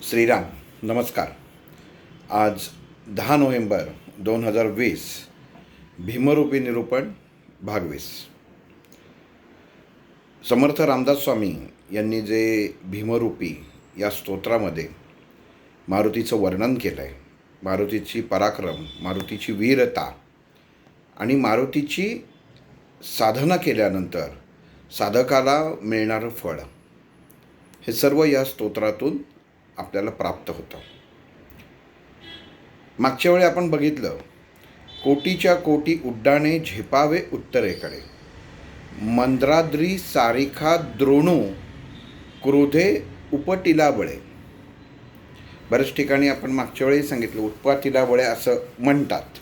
श्रीराम नमस्कार. आज 10 नोव्हेंबर 2020 भीमरूपी निरूपण भाग 20. समर्थ रामदास स्वामी यांनी जे भीमरूपी या स्तोत्रामध्ये मारुतीचं वर्णन केलं आहे, मारुतीची पराक्रम, मारुतीची वीरता आणि मारुतीची साधना केल्यानंतर साधकाला मिळणारं फळ, हे सर्व या स्तोत्रातून आपल्याला प्राप्त होतं. मागच्या वेळी आपण बघितलं, कोटीच्या कोटी उड्डाणे झेपावे उत्तरेकडे, मंद्राद्री सारिखा द्रोणू क्रोधे उपटिला बळे. बऱ्याच ठिकाणी आपण मागच्या वेळी सांगितलं उपटिला बळे असं म्हणतात,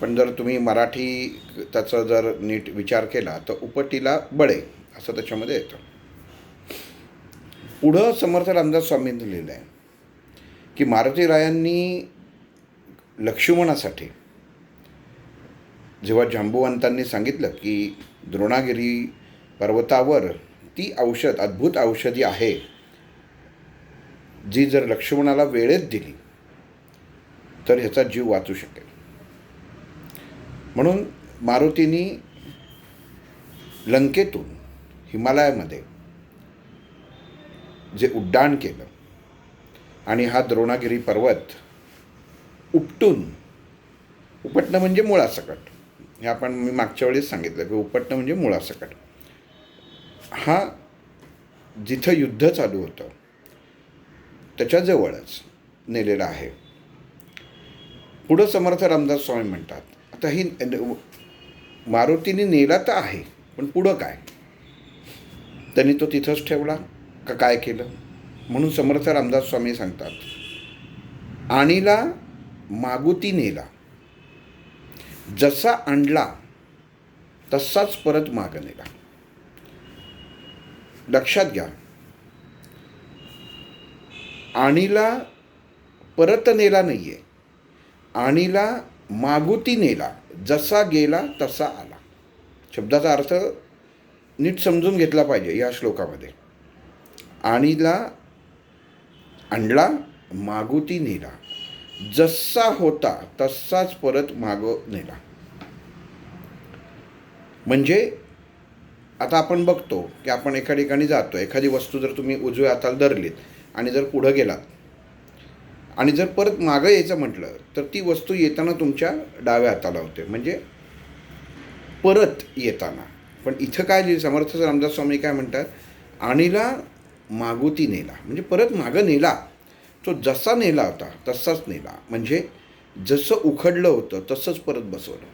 पण जर तुम्ही मराठी त्याचा जर नीट विचार केला तर उपटिला बळे असं त्याच्यामध्ये येतं. पुढं समर्थ रामदास स्वामींनी लिहिलं आहे की मारुतीरायांनी लक्ष्मणासाठी जेव्हा जांबुवंतांनी सांगितलं की द्रोणागिरी पर्वतावर ती अद्भुत औषधी आहे, जी जर लक्ष्मणाला वेळेत दिली तर ह्याचा जीव वाचू शकेल, म्हणून मारुतींनी लंकेतून हिमालयामध्ये जे उड्डाण केलं आणि हा द्रोणागिरी पर्वत उपटणं म्हणजे मुळासकट, हे आपण मी मागच्या वेळेस सांगितलं की उपटणं म्हणजे मुळासकट. हा जिथं युद्ध चालू होतं त्याच्याजवळच नेलेला आहे. पुढं समर्थ रामदास स्वामी म्हणतात, आता ही मारुतीने नेला तर आहे, पण पुढं काय? त्यांनी तो तिथंच ठेवला का काय केलं? म्हणून समर्थ रामदास स्वामी सांगतात, आणीला मागुती नेला, जसा आणला तसाच परत माग नेला. लक्षात घ्या, आणीला परत नेला नाहीये, आणीला मागुती नेला, जसा गेला तसा आला. शब्दाचा अर्थ नीट समजून घेतला पाहिजे या श्लोकामध्ये. आणीला आणला, मागुती नेला, जसा होता तसाच परत माग नेला. म्हणजे आता आपण बघतो की आपण एका ठिकाणी जातो, एखादी वस्तू जर तुम्ही उजव्या हाताला धरलीत आणि जर पुढं गेलात आणि जर परत मागं यायचं म्हटलं तर ती वस्तू येताना तुमच्या डाव्या हाताला होते, म्हणजे परत येताना. पण इथं काय समर्थ रामदास स्वामी काय म्हणतात, आणीला मागुती नेला म्हणजे परत मागं नेला. तो जसा नेला होता तसाच नेला, म्हणजे जसं उखडलं होतं तसंच परत बसवलं.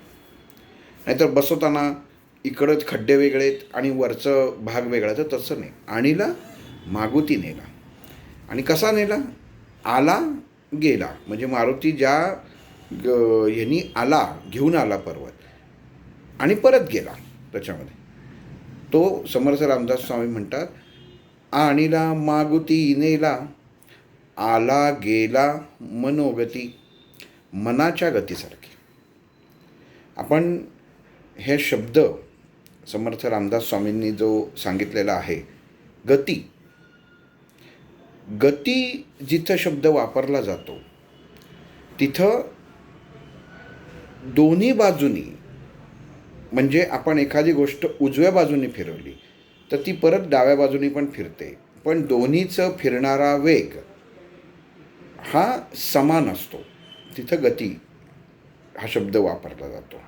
नाहीतर बसवताना इकडंच खड्डे वेगळेत आणि वरचं भाग वेगळा, तर तसं नाही. आणीला मागुती नेला. आणि कसा नेला? आला गेला, म्हणजे मारुती ज्या ह्यांनी आला, घेऊन आला पर्वत आणि परत गेला, त्याच्यामध्ये तो समर्थ रामदास स्वामी म्हणतात, आणीला मागुती नेला, आला गेला मनोगती, मनाच्या गतीसारखी. आपण हे शब्द समर्थ रामदास स्वामींनी जो सांगितलेला आहे, गती, गती जिथं शब्द वापरला जातो तिथं दोन्ही बाजूनी, म्हणजे आपण एखादी गोष्ट उजव्या बाजूने फिरवली तर ती परत डाव्या बाजूनी पण फिरते, पण दोन्हीचं फिरणारा वेग हा समान असतो. तिथं गती हा शब्द वापरला जातो.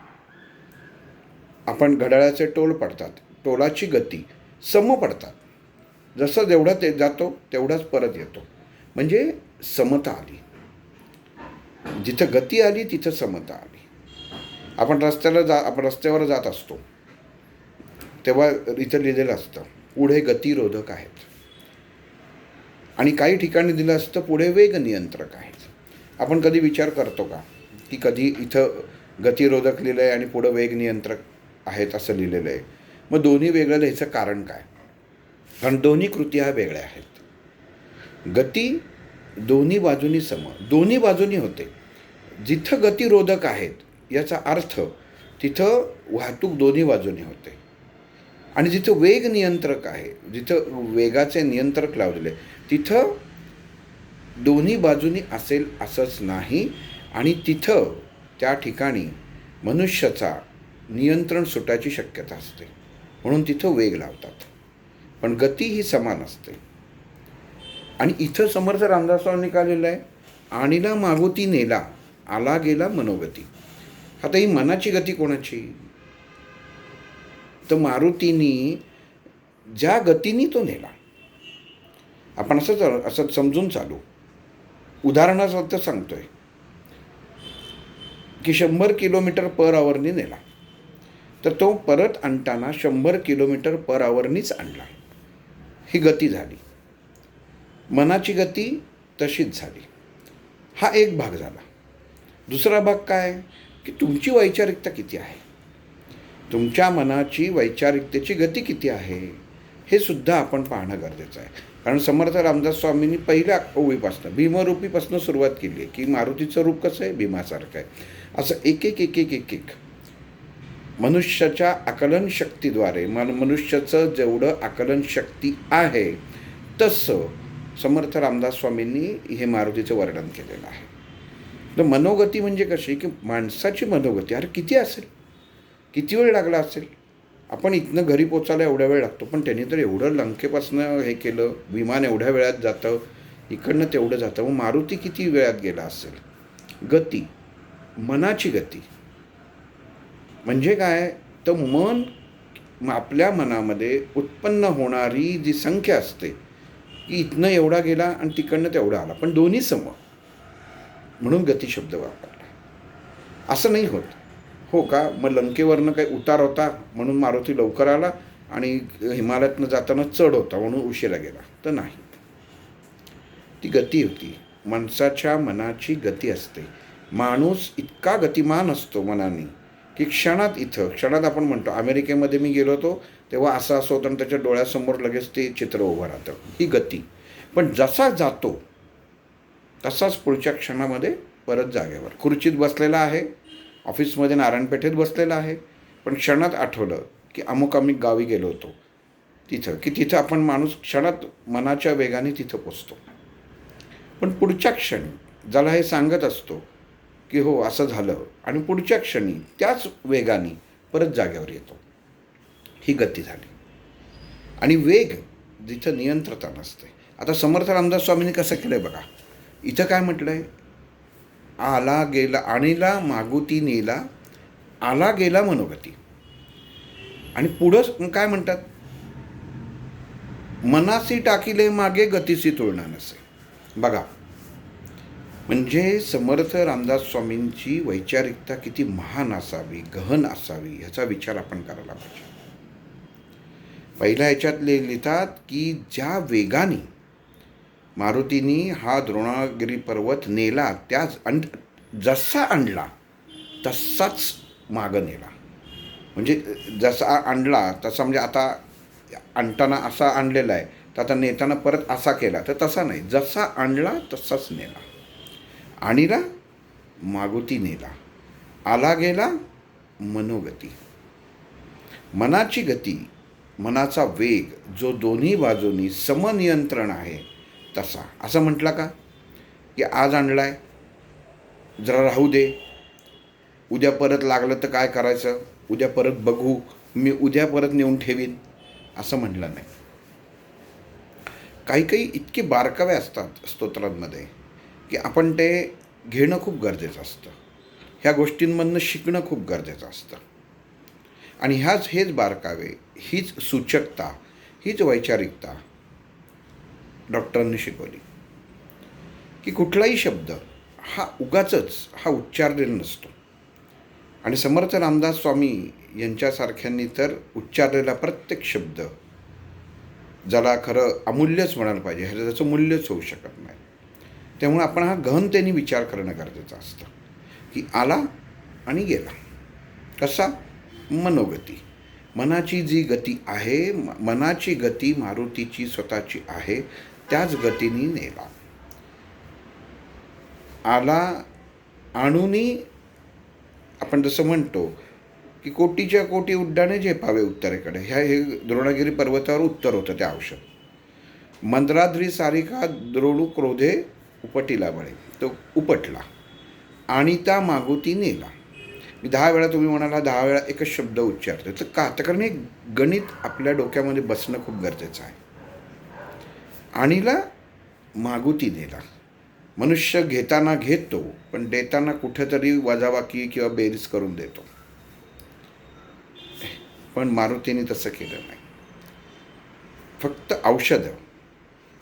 आपण घड्याळाचे टोल पडतात, टोलाची गती सम पडतात, जसं जेवढा ते जातो तेवढाच परत येतो, म्हणजे समता आली. जिथं गती आली तिथं समता आली. आपण रस्त्यावर जात असतो तेव्हा इथं लिहिलेलं असतं पुढे गतिरोधक आहेत, आणि काही ठिकाणी दिलं असतं पुढे वेग नियंत्रक आहेत. आपण कधी विचार करतो का की कधी इथं गतिरोधक लिहिलं आहे आणि पुढं वेग नियंत्रक आहेत असं लिहिलेलं आहे? मग दोन्ही वेगळं लिहायचं कारण काय? कारण दोन्ही कृती ह्या वेगळ्या आहेत. गती दोन्ही बाजूनी सम, दोन्ही बाजूनी होते. जिथं गतिरोधक आहेत याचा अर्थ तिथं वाहतूक दोन्ही बाजूनी होते. आणि जिथं वेग नियंत्रक आहे, जिथं वेगाचे नियंत्रक लावलेले, तिथं दोन्ही बाजूनी असेल असंच नाही. आणि तिथं त्या ठिकाणी मनुष्याचा नियंत्रण सुटायची शक्यता असते, म्हणून तिथं वेग लावतात. पण गती ही समान असते. आणि इथं समर्थ रामदासांनी काय लिहिलं आहे, आणीला मागोती नेला, आला गेला मनोगती. आता ही मनाची गती कोणाची? तर मारुतीनी ज्या गतीने तो नेला. आपण असं समजून चालू. उदाहरणार्थ सांगतोय की 100 किलोमीटर पर आवरनी नेला, तर तो परत आणताना 100 किलोमीटर पर आवरनीच आणला. ही गती झाली. मनाची गती तशीच झाली. हा एक भाग झाला. दुसरा भाग काय की तुमची वैचारिकता किती आहे, तुमच्या मनाची वैचारिकतेची गती किती आहे, हे सुद्धा आपण पाहणं गरजेचं आहे. कारण समर्थ रामदास स्वामींनी पहिल्या ओळीपासून भीमरूपीपासून सुरुवात केली आहे की मारुतीचं रूप कसं आहे, भीमासारखं आहे. असं एक एक एक एक एक एक मनुष्याच्या आकलन शक्तीद्वारे मनुष्याचं जेवढं आकलन शक्ती आहे तसं समर्थ रामदास स्वामींनी हे मारुतीचं वर्णन केलेलं आहे. तर मनोगती म्हणजे कशी की माणसाची मनोगती, अरे किती असेल, किती वेळ लागला असेल. आपण इथनं घरी पोचायला एवढा वेळ लागतो, पण त्यांनी तर एवढं लंकेपासनं हे केलं, विमान एवढ्या वेळात जातं, इकडनं तेवढं जातं. मग मारुती किती वेळात गेला असेल. गती, मनाची गती म्हणजे काय, तर मन, आपल्या मनामध्ये उत्पन्न होणारी जी संख्या असते की इथनं एवढा गेला आणि तिकडनं तेवढा आला, पण दोन्ही सम, म्हणून गती शब्द वापरला. असं नाही होत. हो का, मग लंकेवरनं काही उतार होता म्हणून मारुती लवकर आला आणि हिमालयातनं जाताना चढ होता म्हणून उशिरा गेला, तर नाही. ती गती होती. माणसाच्या मनाची गती असते. माणूस इतका गतिमान असतो मनाने की क्षणात आपण म्हणतो, अमेरिकेमध्ये मी गेलो होतो तेव्हा असं होतं आणि त्याच्या डोळ्यासमोर लगेच ते चित्र उभं राहतं, ही गती. पण जसा जातो तसाच पुढच्या क्षणामध्ये परत जागेवर खुर्चीत बसलेला आहे, ऑफिसमध्ये नारायणपेठेत बसलेला आहे, पण क्षणात आठवलं की अमुक गावी गेलो होतो तिथं आपण माणूस क्षणात मनाच्या वेगाने तिथं पोचतो. पण पुढच्या क्षणी ज्याला हे सांगत असतो की हो असं झालं, आणि पुढच्या क्षणी त्याच वेगाने परत जागेवर येतो, ही गती झाली. आणि वेग जिथं नियंत्रता नसते. आता समर्थ रामदास स्वामींनी कसं केलं आहे बघा. इथं काय म्हटलं आहे, आला गेला, आणीला मागोती नेला, आला गेला मनोगती. आणि पुढं काय म्हणतात, मनासी टाकिले मागे गतीसी तुलना नसे. बघा, म्हणजे समर्थ रामदास स्वामींची वैचारिकता किती महान असावी, गहन असावी, ह्याचा विचार आपण करायला पाहिजे. पहिल्या ह्याच्यात लिहितात की ज्या वेगाने मारुतीनी हा द्रोणागिरी पर्वत नेला, त्याच जसा आणला तसाच मागं नेला. म्हणजे जसा आणला तसा, म्हणजे आता आणताना असा आणलेला आहे तर आता नेताना परत असा केला, तर तसा नाही, जसा आणला तसाच नेला. आणीला मागोती नेला, आला गेला मनोगती. मनाची गती, मनाचा वेग जो दोन्ही बाजूनी समनियंत्रण आहे तसा. असं म्हटलं का की आज आणलाय जरा राहू दे, उद्या परत लागलं तर काय करायचं, उद्या परत बघू, मी उद्या परत नेऊन ठेवीन, असं म्हटलं नाही. काही इतके बारकावे असतात स्तोत्रांमध्ये की आपण ते घेणं खूप गरजेचं असतं. ह्या गोष्टींमधनं शिकणं खूप गरजेचं असतं. आणि हेच बारकावे, हीच सूचकता, हीच वैचारिकता डॉक्टरांनी शिकवली की कुठलाही शब्द हा उगाचच हा उच्चारलेला नसतो. आणि समर्थ रामदास स्वामी यांच्यासारख्यांनी तर उच्चारलेला प्रत्येक शब्द, ज्याला खरं अमूल्यच म्हणायला पाहिजे, ह्याचं त्याचं मूल्यच होऊ शकत नाही. त्यामुळे आपण हा गहनतेने विचार करणं गरजेचं असतं की आला आणि गेला कसा, मनोगती. मनाची जी गती आहे, मनाची गती मारुतीची स्वतःची आहे, त्याच गतीने नेला. आला आणूनी, आपण जसं म्हणतो की कोटीच्या कोटी उड्डाणे झेपावे उत्तरेकडे, हे द्रोणागिरी पर्वतावर उत्तर होतं ते औषध. मंद्राद्री सारिका द्रोणू क्रोधे उपटीला बळे, तो उपटला. आणि त्या मागोती नेला. मी 10 वेळा, तुम्ही म्हणाला 10 वेळा एकच शब्द उच्चारतो, तर का? तर कारण हे गणित आपल्या डोक्यामध्ये बसणं खूप गरजेचं आहे. आणीला मागोती नेला. मनुष्य घेताना घेतो, पण देताना कुठेतरी वजाबाकी किंवा बेरीज करून देतो. पण मारुतीने तसं केलं नाही. फक्त औषधं,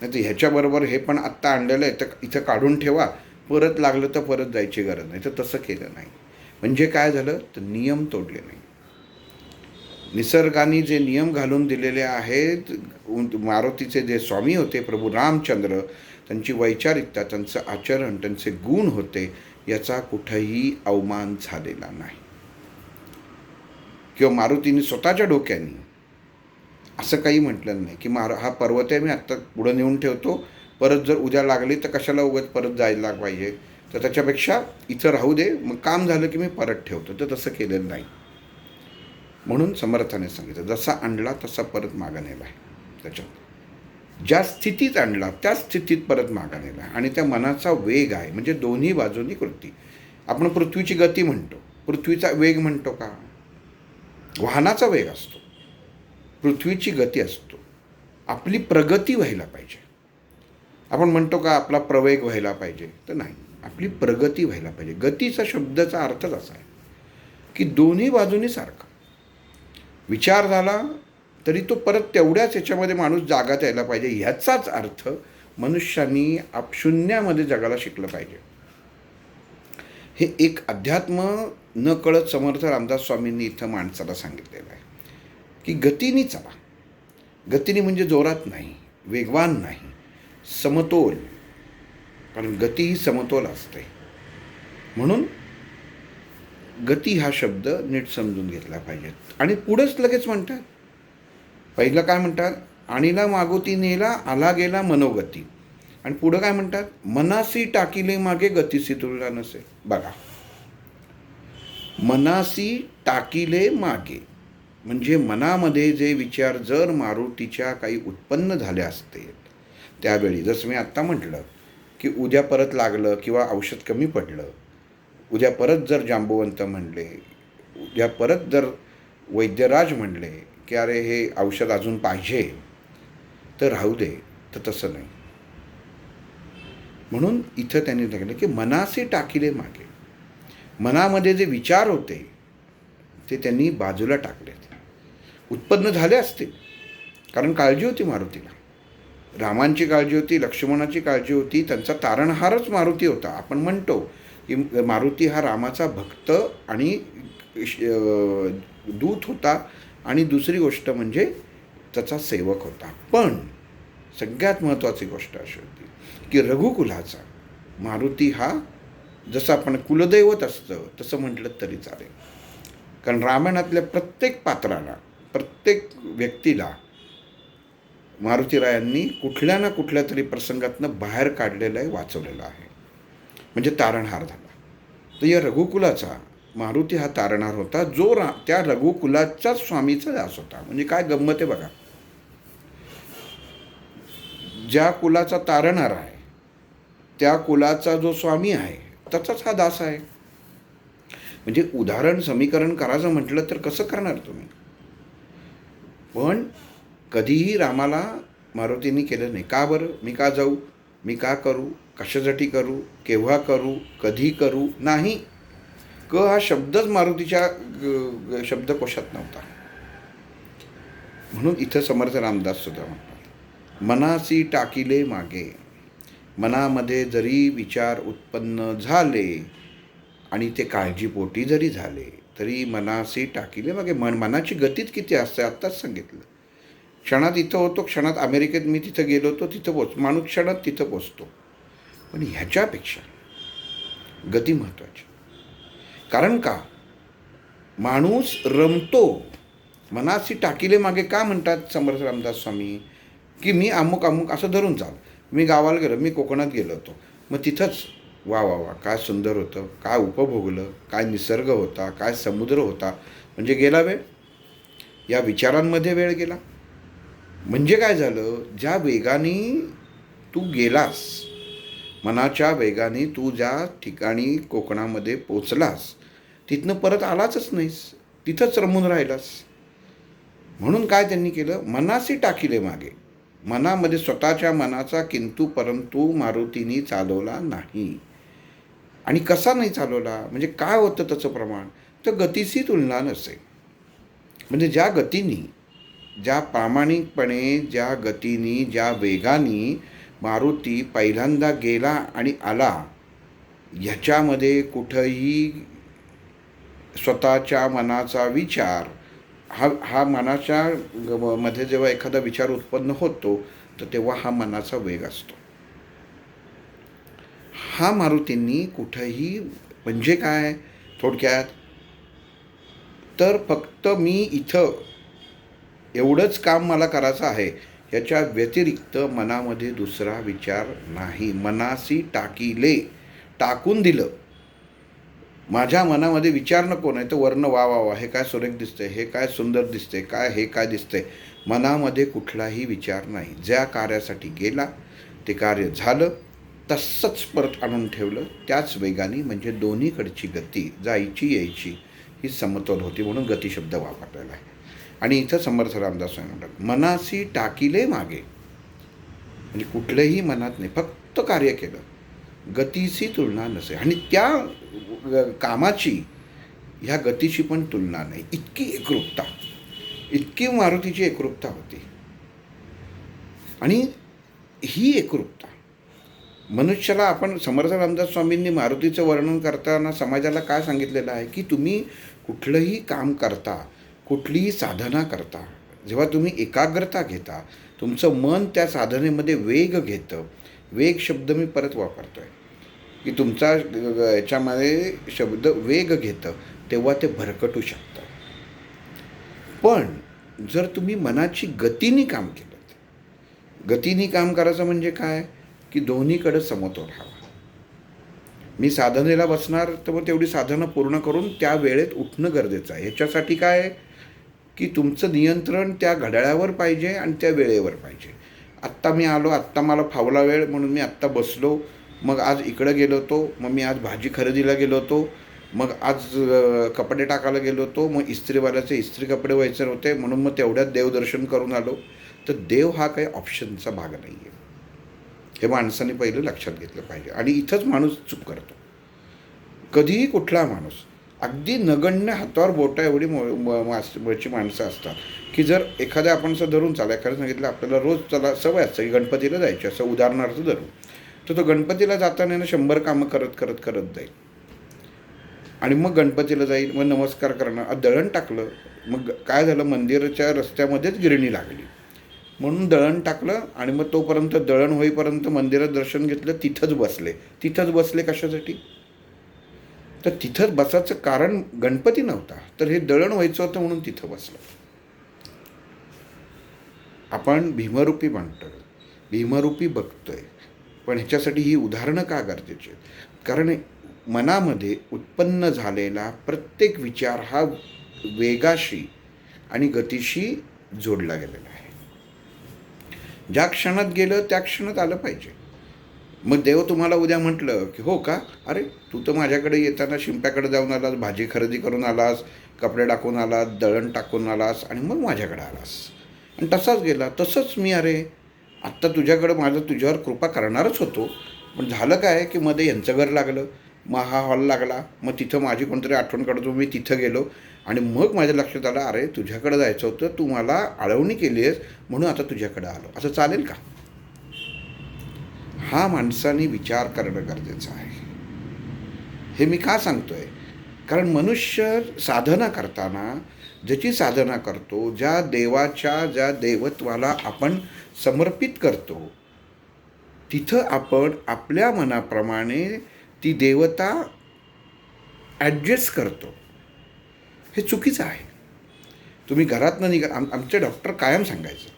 नाही तर ह्याच्याबरोबर हे पण आत्ता आणलेलं आहे, तर इथं काढून ठेवा, परत लागलं तर परत जायची गरज नाही. तर तसं केलं नाही. म्हणजे काय झालं, तर नियम तोडले नाही. निसर्गाने जे नियम घालून दिलेले आहेत, मारुतीचे जे स्वामी होते प्रभू रामचंद्र, त्यांची वैचारिकता, त्यांचं आचरण, त्यांचे गुण होते, याचा कुठंही अवमान झालेला नाही. किंवा मारुतीने स्वतःच्या डोक्याने असं काही म्हटलं नाही की हा पर्वत आहे, मी आत्ता पुढं नेऊन ठेवतो, परत जर उद्या लागली तर कशाला उगाच परत जायला पाहिजे, तर त्याच्यापेक्षा इथं राहू दे, मग काम झालं की मी परत ठेवतो. तर तसं केलेलं नाही. म्हणून समर्थाने सांगितलं, जसा आणला तसा परत मागा नेला आहे. त्याच्यात ज्या स्थितीत आणला त्या स्थितीत परत मागा नेला. आणि त्या मनाचा वेग आहे, म्हणजे दोन्ही बाजूनी कृती. आपण पृथ्वीची गती म्हणतो, पृथ्वीचा वेग म्हणतो का? वाहनाचा वेग असतो, पृथ्वीची गती असतो. आपली प्रगती व्हायला पाहिजे. आपण म्हणतो का आपला प्रवेग व्हायला पाहिजे, तर नाही, आपली प्रगती व्हायला पाहिजे. गतीचा शब्दाचा अर्थच असा आहे की दोन्ही बाजूनी सारखा विचार झाला तरी तो परत तेवढ्याच याच्यामध्ये माणूस जागात यायला पाहिजे. ह्याचाच अर्थ मनुष्यानी शून्यामध्ये जगायला शिकलं पाहिजे. हे एक अध्यात्म न कळत समर्थ रामदास स्वामींनी इथं माणसाला सांगितलेलं आहे की गतीने चला. गतीने म्हणजे जोरात नाही, वेगवान नाही, समतोल. कारण गती ही समतोल असते. म्हणून गती हा शब्द नीट समजून घेतला पाहिजे. आणि पुढंच लगेच म्हणतात, पहिलं काय म्हणतात, आणीला मागोती नेला, आला गेला मनोगती. आणि पुढं काय म्हणतात, मनासी टाकिले मागे गतीसी तुला नसे. बघा, मनासी टाकिले मागे म्हणजे मनामध्ये जे विचार जर मारुतीच्या काही उत्पन्न झाले असते त्यावेळी, जसं मी आत्ता म्हटलं की उद्या परत लागलं किंवा औषध कमी पडलं, उद्या परत जर जांबुवंत म्हणले, उद्या परत जर वैद्यराज म्हणले की अरे हे औषध अजून पाहिजे, तर राहू दे, तर तसं नाही. म्हणून इथं त्यांनी सांगितलं की मनासे टाकिले मागे. मनामध्ये जे विचार होते ते त्यांनी बाजूला टाकलेत. उत्पन्न झाले असतील, कारण काळजी होती मारुतीला. रामांची काळजी होती, लक्ष्मणाची काळजी होती, त्यांचा तारणहारच मारुती होता. आपण म्हणतो की मारुती हा रामाचा भक्त आणि दूत होता, आणि दुसरी गोष्ट म्हणजे त्याचा सेवक होता. पण सगळ्यात महत्त्वाची गोष्ट अशी होती की रघुकुलाचा मारुती हा जसं आपण कुलदैवत असतं तसं म्हटलं तरी चालेल. कारण रामायणातल्या प्रत्येक पात्राला, प्रत्येक व्यक्तीला मारुतीरायांनी कुठल्या ना कुठल्या तरी प्रसंगातनं बाहेर काढलेलं आहे, वाचवलेलं आहे, म्हणजे तारणहार झाला. तर या रघुकुलाचा मारुती हा तारणहार होता, जो त्या रघुकुलाचाच स्वामीचा दास होता. म्हणजे काय गंमत आहे बघा, ज्या कुलाचा तारणहार आहे त्या कुलाचा जो स्वामी आहे त्याचाच हा दास आहे. म्हणजे उदाहरण समीकरण करायचं म्हटलं तर कसं करणार तुम्ही? पण कधीही रामाला मारुतींनी केलं नाही. का बरं? मी का जाऊ, मी का करू, कशासाठी करू, केव्हा करू, कधी करू, नाही. क हा शब्दच मारुतीच्या शब्दकोशात नव्हता. म्हणून इथं समर्थ रामदास सुद्धा म्हणतात, मनासी टाकिले मागे. मनामध्ये जरी विचार उत्पन्न झाले आणि ते काळजीपोटी जरी झाले तरी मनासी टाकिले मागे. मनाची गतीच किती असते, आत्ताच सांगितलं. क्षणात इथं होतो, क्षणात अमेरिकेत मी तिथं गेलो होतो, तिथं माणूस क्षणात तिथं पोचतो. पण ह्याच्यापेक्षा गती महत्त्वाची. कारण का, माणूस रमतो. मनासी टाकिले मागे का म्हणतात समर्थ रामदास स्वामी, की मी अमुक अमुक असं धरून चाल. मी गावाला गेलो, मी कोकणात गेलो होतो, मग तिथंच वा वा वा काय सुंदर होतं, काय उपभोगलं, काय निसर्ग होता, काय समुद्र होता. म्हणजे गेला वेळ, या विचारांमध्ये वेळ गेला. म्हणजे काय झालं, ज्या वेगाने तू गेलास मनाच्या वेगाने तू ज्या ठिकाणी कोकणामध्ये पोचलास तिथनं परत आलाच नाहीस, तिथंच रमून राहिलास. म्हणून काय त्यांनी केलं, मनासी टाकिले मागे. मनामध्ये स्वतःच्या मनाचा किंतु परंतु मारुतीने चालवला नाही. आणि कसा नाही चालवला म्हणजे काय होतं त्याचं प्रमाण, तर गतीची तुलना नसे. म्हणजे ज्या गतीने, ज्या प्रामाणिकपणे, ज्या गतीने, ज्या वेगाने मारुती पहिल्यांदा गेला आणि आला, ह्याच्यामध्ये कुठंही स्वतःच्या मनाचा विचार हा मनाच्या मध्ये जेव्हा एखादा विचार उत्पन्न होतो तर तेव्हा हा मनाचा वेग असतो. हा मारुतींनी कुठंही, म्हणजे काय थोडक्यात, तर फक्त मी इथं एवढंच काम मला करायचं आहे, याच्या व्यतिरिक्त मनामध्ये दुसरा विचार नाही. मनासी टाकिले, टाकून दिलं. माझ्या मनामध्ये विचार नको, नाही तर वर्ण वा वा वा, हे काय सुरेख दिसतंय, हे काय सुंदर दिसतंय, काय हे काय दिसतंय. मनामध्ये कुठलाही विचार नाही. ज्या कार्यासाठी गेला ते कार्य झालं, तसंच परत आणून ठेवलं त्याच वेगाने. म्हणजे दोन्हीकडची गती, जायची यायची, ही समतोल होती. म्हणून गती शब्द वापरलेला आहे. आणि इथं समर्थ रामदास स्वामी म्हणतात, मनासी टाकिले मागे, म्हणजे कुठलंही मनात नाही, फक्त कार्य केलं, गतीची तुलना नसे. आणि त्या कामाची ह्या गतीची पण तुलना नाही. इतकी एकरूपता, इतकी मारुतीची एकरूपता होती. आणि ही एकरूपता मनुष्याला, आपण समर्थ रामदास स्वामींनी मारुतीचं वर्णन करताना समाजाला काय सांगितलेलं आहे, की तुम्ही कुठलंही काम करता, कुठलीही साधना करता, जेव्हा तुम्ही एकाग्रता घेता, तुमचं मन त्या साधनेमध्ये वेग घेतं. वेग शब्द मी परत वापरतो आहे, की तुमचा याच्यामध्ये शब्द वेग घेतं, तेव्हा ते भरकटू शकतं. पण जर तुम्ही मनाची गतीने काम केलं, गतीने काम करायचं म्हणजे काय, की दोन्हीकडे समतोल हवा. मी साधनेला बसणार तर मग तेवढी साधना पूर्ण करून त्या वेळेत उठणं गरजेचं आहे. ह्याच्यासाठी काय, की तुमचं नियंत्रण त्या घड्याळावर पाहिजे आणि त्या वेळेवर पाहिजे. आत्ता मी आलो, आत्ता मला फावला वेळ म्हणून मी आत्ता बसलो, मग आज इकडं गेलो होतो, मग मी आज भाजी खरेदीला गेलो होतो, मग आज कपडे टाकायला गेलो होतो, मग इस्त्रीवाल्याचे इस्त्री कपडे व्हायचे होते म्हणून मग तेवढ्यात देवदर्शन करून आलो. तर देव हा काही ऑप्शनचा भाग नाही आहे, हे माणसाने पहिलं लक्षात घेतलं पाहिजे. आणि इथंच माणूस चूक करतो. कधीही कुठला माणूस, अगदी नगण्य हातावर बोटा एवढी वरची माणसं असतात, की जर एखाद्या आपण असं धरून चाला, एखादं सांगितलं आपल्याला रोज चला सवय असतं की गणपतीला जायची, असं उदाहरणार्थ धरून, तर तो गणपतीला जाताना 100 कामं करत करत करत जाईल. आणि मग गणपतीला जाईल, मग नमस्कार करणार, दळण टाकलं, मग काय झालं, मंदिराच्या रस्त्यामध्येच गिरणी लागली म्हणून दळण टाकलं. आणि मग तोपर्यंत दळण होईपर्यंत मंदिरात दर्शन घेतलं, तिथंच बसले. तिथंच बसले कशासाठी, तर तिथंच बसायचं कारण गणपती नव्हता, तर हे दळण व्हायचं होतं म्हणून तिथं बसलं. आपण भीमरूपी म्हणतोय, भीमरूपी बघतोय, पण ह्याच्यासाठी ही उदाहरणं का गरजेची आहेत, कारण मनामध्ये उत्पन्न झालेला प्रत्येक विचार हा वेगाशी आणि गतीशी जोडला गेलेला आहे. ज्या क्षणात गेलं त्या क्षणात आलं पाहिजे. मग देव तुम्हाला उद्या म्हटलं की हो का, अरे तू तर माझ्याकडे येताना शिंप्याकडे जाऊन आलास, भाजी खरेदी करून आलास, कपडे टाकून आलास, दळण टाकून आलास आणि मग माझ्याकडे आलास आणि तसाच गेला. तसंच मी अरे आत्ता तुझ्याकडं माझं तुझ्यावर कृपा करणारच होतो, पण झालं काय की मध्ये यांचं घर लागलं, मग हा हॉल लागला, मग तिथं माझी कोणतरी आठवण काढतो, मी तिथं गेलो आणि मग माझ्या लक्षात आलं अरे तुझ्याकडं जायचं होतं, तू मला आळवणी केली आहेस म्हणून आता तुझ्याकडं आलो. असं चालेल का? हा माणसाने विचार करणं गरजेचं आहे. हे मी का सांगतोय, कारण मनुष्य साधना करताना ज्याची साधना करतो, ज्या देवाच्या, ज्या देवत्वाला आपण समर्पित करतो, तिथं आपण आपल्या मनाप्रमाणे ती देवता ॲडजस्ट करतो. हे चुकीचं आहे. तुम्ही घरातनं निघा, आमचे डॉक्टर कायम सांगायचं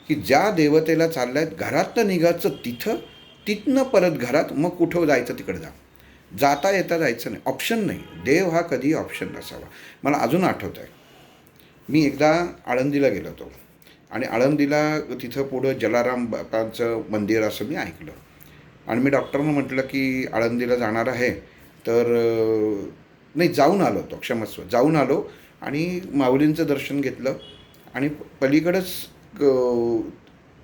की ज्या देवतेला चालल्या आहेत घरातनं निघायचं तिथं, तिथनं परत घरात, मग कुठं जायचं तिकडे जा, जाता येता जायचं नाही, ऑप्शन नाही. देव हा कधी ऑप्शन नसावा. मला अजून आठवतं आहे, मी एकदा आळंदीला गेलो होतो आणि आळंदीला तिथं पुढं जलाराम बापांचं मंदिर असं मी ऐकलं आणि मी डॉक्टरनं म्हटलं की आळंदीला जाणार आहे, तर नाही, जाऊन आलो होतो, क्षमस्व, जाऊन आलो आणि माऊलींचं दर्शन घेतलं आणि पलीकडंच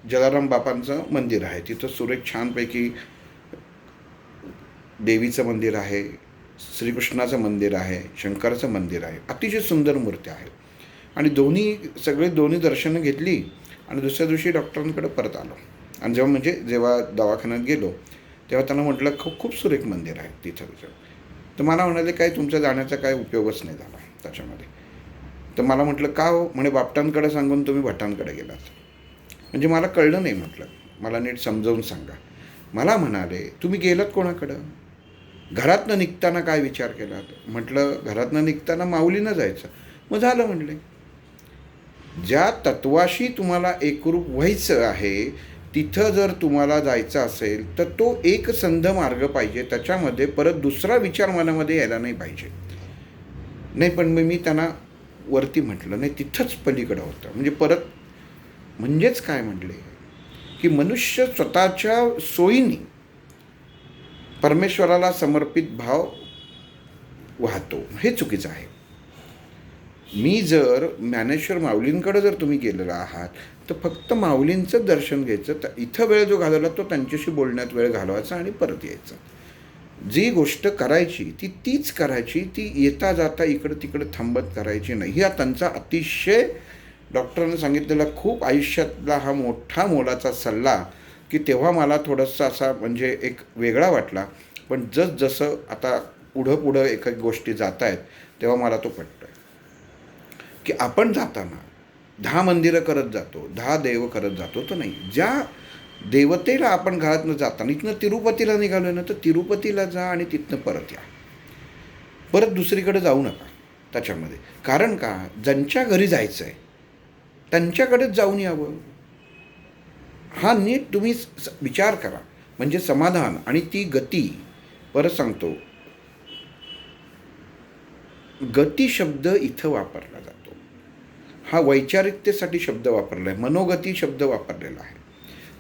जलाराम बापांचं मंदिर आहे, तिथं सुरेख छानपैकी देवीचं मंदिर आहे, श्रीकृष्णाचं मंदिर आहे, शंकराचं मंदिर आहे, अतिशय सुंदर मूर्ती आहे. आणि दोन्ही दर्शनं घेतली आणि दुसऱ्या दिवशी डॉक्टरांकडे परत आलो. आणि जेव्हा दवाखान्यात गेलो तेव्हा त्यांना म्हटलं खूप खूप सुरेख मंदिर आहे तिथं. तर मला म्हणाले काय तुमच्या जाण्याचा काय उपयोगच नाही झाला त्याच्यामध्ये. तर मला म्हटलं का हो? म्हणे बापटांकडे सांगून तुम्ही भटांकडे गेलात. म्हणजे मला कळलं नाही. म्हटलं मला नीट समजावून सांगा. मला म्हणाले तुम्ही गेलात कोणाकडं? घरातनं निघताना काय विचार केलात? म्हटलं घरातनं निघताना माऊलीनं जायचं. मग झालं म्हणले. ज्या तत्वाशी तुम्हाला एकरूप व्हायचं आहे तिथं जर तुम्हाला जायचं असेल तर तो एकसंध मार्ग पाहिजे, त्याच्यामध्ये परत दुसरा विचार मनामध्ये यायला नाही पाहिजे. नाही पण मी त्यांना वरती म्हटलं नाही, तिथंच पलीकडं होतं. म्हणजे परत म्हणजेच काय म्हटले की मनुष्य स्वतःच्या सोयीने परमेश्वराला समर्पित भाव वाहतो, हे चुकीचं आहे. मी जर ज्ञानेश्वर माऊलींकडे जर तुम्ही गेलेला आहात तर फक्त माऊलींचं दर्शन घ्यायचं, तर इथं वेळ जो घालवला तो त्यांच्याशी बोलण्यात वेळ घालवायचा आणि परत यायचं. जी गोष्ट करायची तीच करायची, ती येता जाता इकडं तिकडं थांबत करायची नाही. हा त्यांचा अतिशय डॉक्टरांनी सांगितलेला खूप आयुष्यातला हा मोठा मोलाचा सल्ला, की तेव्हा मला थोडंसं असा म्हणजे एक वेगळा वाटला. पण जसं आता पुढं एक गोष्टी जात आहेत तेव्हा मला तो पटतो आहे की आपण जाताना 10 मंदिरं करत जातो, 10 देव करत जातो तर नाही. ज्या देवतेला आपण घरातनं जाताना इथनं तिरुपतीला निघालो ना, तर तिरुपतीला जा आणि तिथनं परत या. परत दुसरीकडे जाऊ नका त्याच्यामध्ये. कारण का, ज्यांच्या घरी जायचं आहे त्यांच्याकडेच जाऊन यावं. हा नीट तुम्ही विचार करा. म्हणजे समाधान आणि ती गती. परत सांगतो, गती शब्द इथं वापरला जातो. हा वैचारिकतेसाठी शब्द वापरला आहे, मनोगती शब्द वापरलेला आहे.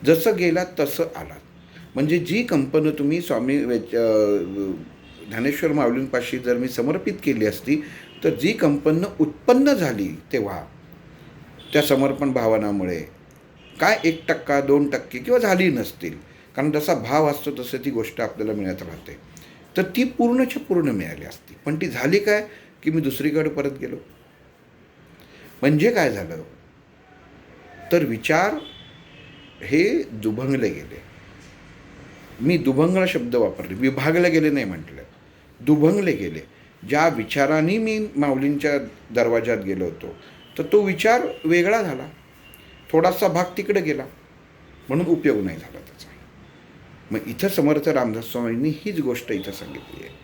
जसं गेलात तसं आलात. म्हणजे जी कंपनी तुम्ही स्वामी ज्ञानेश्वर माऊलींपाशी जर मी समर्पित केली असती, तर जी कंपनी उत्पन्न झाली तेव्हा त्या समर्पण भावनामुळे काय 1%, 2% किंवा झाली नसतील. कारण जसा भाव असतो तसं ती गोष्ट आपल्याला मिळत राहते. तर ती पूर्णच्या पूर्ण मिळाली असती. पण ती झाली काय, की मी दुसरीकडे परत गेलो. म्हणजे काय झालं, तर विचार हे दुभंगले गेले. मी दुभंगला शब्द वापरले, विभागले गेले नाही म्हटलं, दुभंगले गेले. ज्या विचारांनी मी माऊलींच्या दरवाजात गेलो होतो तर तो विचार वेगळा झाला, थोडासा भाग तिकडे गेला, म्हणून उपयोग नाही झाला त्याचा. मग इथं समर्थ रामदास स्वामींनी हीच गोष्ट इथं सांगितली आहे.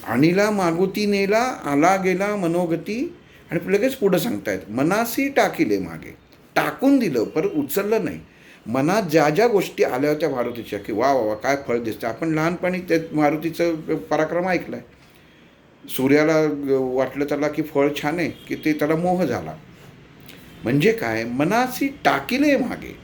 आणीला मागुती नेला, आला गेला मनोगती. आणि लगेच पुढं सांगतायत, मनासी टाकिले मागे. टाकून दिलं, परत उचललं नाही. मनात ज्या ज्या गोष्टी आल्या होत्या मारुतीच्या, की वा वा काय फळ दिसतं. आपण लहानपणी ते मारुतीचं पराक्रम ऐकलं आहे. सूर्याला वाटलं त्याला की फळ छान आहे, की ते त्याला मोह झाला. म्हणजे काय, मनासी टाकिले मागे.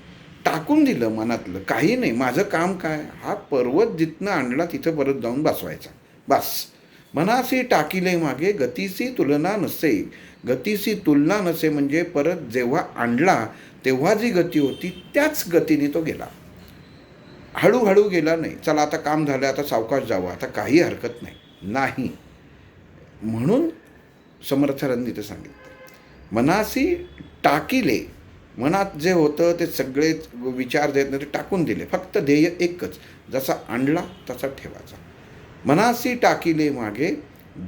टाकून दिलं मनातलं, काही नाही, माझं काम काय, हा पर्वत जिथनं आणला तिथं परत जाऊन बसवायचा, बस. मनासी टाकिले मागे, गतीसी तुलना नसे. गतीसी तुलना नसे म्हणजे परत जेव्हा आणला तेव्हा जी गती होती त्याच गतीने तो गेला. हळूहळू गेला नाही. चला आता काम झालं, आता सावकाश जावं, आता काही हरकत नाही. म्हणून समर्थांनी ते सांगितलं, मनासी टाकिले. मनात जे होतं ते सगळे विचार देत नाही, ते टाकून दिले. फक्त ध्येय एकच, जसा आणला तसा ठेवायचा. मनासी टाकिले मागे,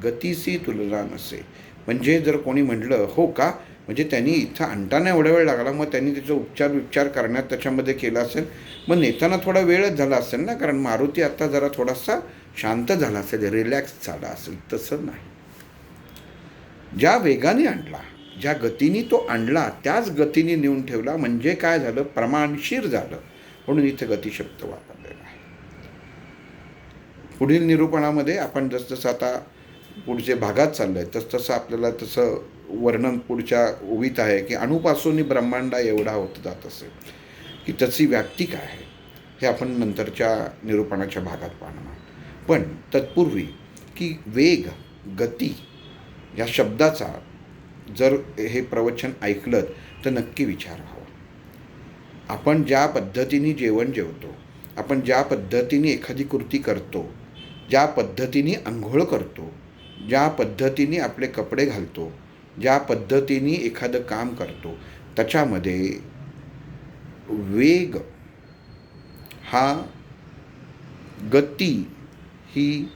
गतीसी तुलना नसे. म्हणजे जर कोणी म्हटलं हो का, म्हणजे त्यांनी इथं आणताना एवढा वेळ लागला, मग त्यांनी त्याचा उपचार करण्यात त्याच्यामध्ये केला असेल, मग नेताना थोडा वेळच झाला असेल ना. कारण मारुती आता जरा थोडासा शांत झाला असेल, रिलॅक्स झाला असेल. तसं नाही. ज्या वेगाने आणला, ज्या गतीने तो आणला त्याच गतीने नेऊन ठेवला. म्हणजे काय झालं, प्रमाणशीर झालं. म्हणून इथं गती शब्द वापरलेला आहे. पुढील निरूपणामध्ये आपण जसजसं आता पुढचे भागात चाललं आहे तसतसं आपल्याला तसं वर्णन पुढच्या ओवीत आहे, की अणुपासून ब्रह्मांडा एवढा होत जात असेल, की त्याची व्याप्ती काय आहे. हे आपण नंतरच्या निरूपणाच्या भागात पाहणार. पण तत्पूर्वी की वेग, गती या शब्दाचा जर हे प्रवचन ऐकलं तर नक्की विचार हवा. आपण ज्या पद्धतीने जेवण जेवतो, आपण ज्या पद्धतीने एखादी कृती करतो, ज्या पद्धतीने अंघोळ करतो, ज्या पद्धतीने आपले कपडे घालतो, ज्या पद्धतीने एखादं काम करतो, त्याच्यामध्ये वेग हा, गती ही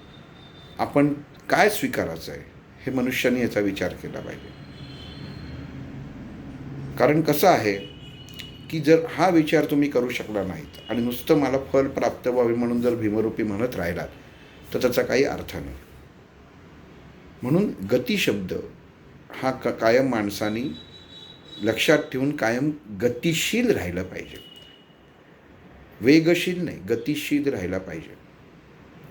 आपण काय स्वीकारायचं आहे हे मनुष्याने याचा विचार केला पाहिजे. कारण कसं आहे की जर हा विचार तुम्ही करू शकला नाहीत आणि नुसतं मला फल प्राप्त व्हावे म्हणून जर भीमरूपी म्हणत राहिलात तर त्याचा काही अर्थ नाही. म्हणून गती शब्द हा कायम माणसानी लक्षात ठेवून कायम गतिशील राहिलं पाहिजे. वेगशील नाही, गतिशील राहिला पाहिजे.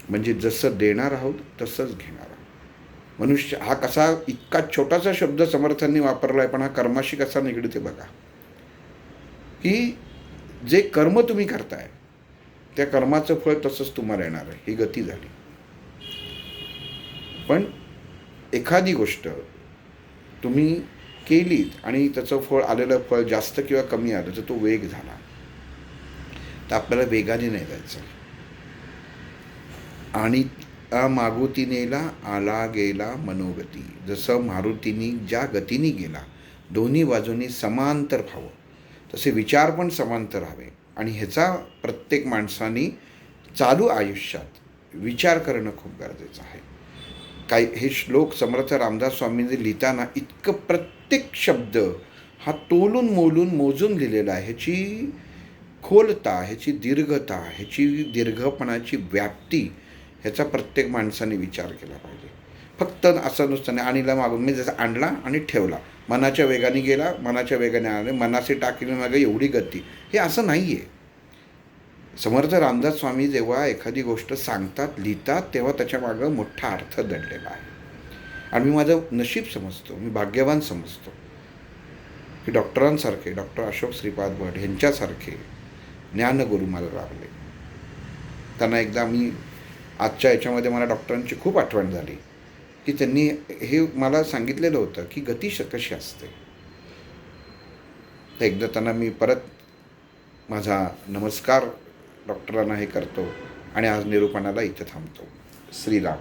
म्हणजे जसं देणार आहोत तसंच घेणार आहोत. मनुष्य हा कसा इतका छोटासा शब्द समर्थांनी वापरला आहे, पण हा कर्माशी कसा निगडीत आहे बघा. की जे कर्म तुम्ही करताय त्या कर्माचं फळ तसंच तुम्हाला येणार आहे, ही गती झाली. पण एखादी गोष्ट तुम्ही केलीत आणि त्याचं फळ आलेलं फळ जास्त किंवा कमी आलं तर तो वेग झाला. तर आपल्याला वेगाने नाही जायचं. आणि मागुतीनेला आला गेला मनोगती, जसं मारुतीने ज्या गतीने गेला दोन्ही बाजूंनी समांतर व्हावं, तसे विचार पण समांतर हवे. आणि ह्याचा प्रत्येक माणसाने चालू आयुष्यात विचार करणं खूप गरजेचं आहे. काही हे श्लोक समर्थ रामदास स्वामींनी लिहिताना इतकं प्रत्येक शब्द हा तोलून मोलून मोजून लिहिलेला आहे. ह्याची खोलता, ह्याची दीर्घता, ह्याची दीर्घपणाची व्याप्ती ह्याचा प्रत्येक माणसाने विचार केला पाहिजे. फक्त असं नुसतं नाही आणीला मागून मी जसं आणला आणि ठेवला, मनाच्या वेगाने गेला, मनाच्या वेगाने आले, मनाचे टाकली मागे एवढी गती, हे असं नाही आहे. समर्थ रामदास स्वामी जेव्हा एखादी गोष्ट सांगतात, लिहितात, तेव्हा त्याच्या मागं मोठा अर्थ दडलेला आहे. आणि मी माझं नशीब समजतो, मी भाग्यवान समजतो की डॉक्टरांसारखे, डॉक्टर अशोक श्रीपाद भट ह्यांच्यासारखे ज्ञानगुरू मला लाभले. त्यांना एकदा मी आजच्या याच्यामध्ये मला डॉक्टरांची खूप आठवण झाली की त्यांनी हे मला सांगितलेलं होतं की गती कशी असते. तर एकदा त्यांना मी परत माझा नमस्कार डॉक्टरांना हे करतो आणि आज निरूपणाला इथं थांबतो. श्रीराम.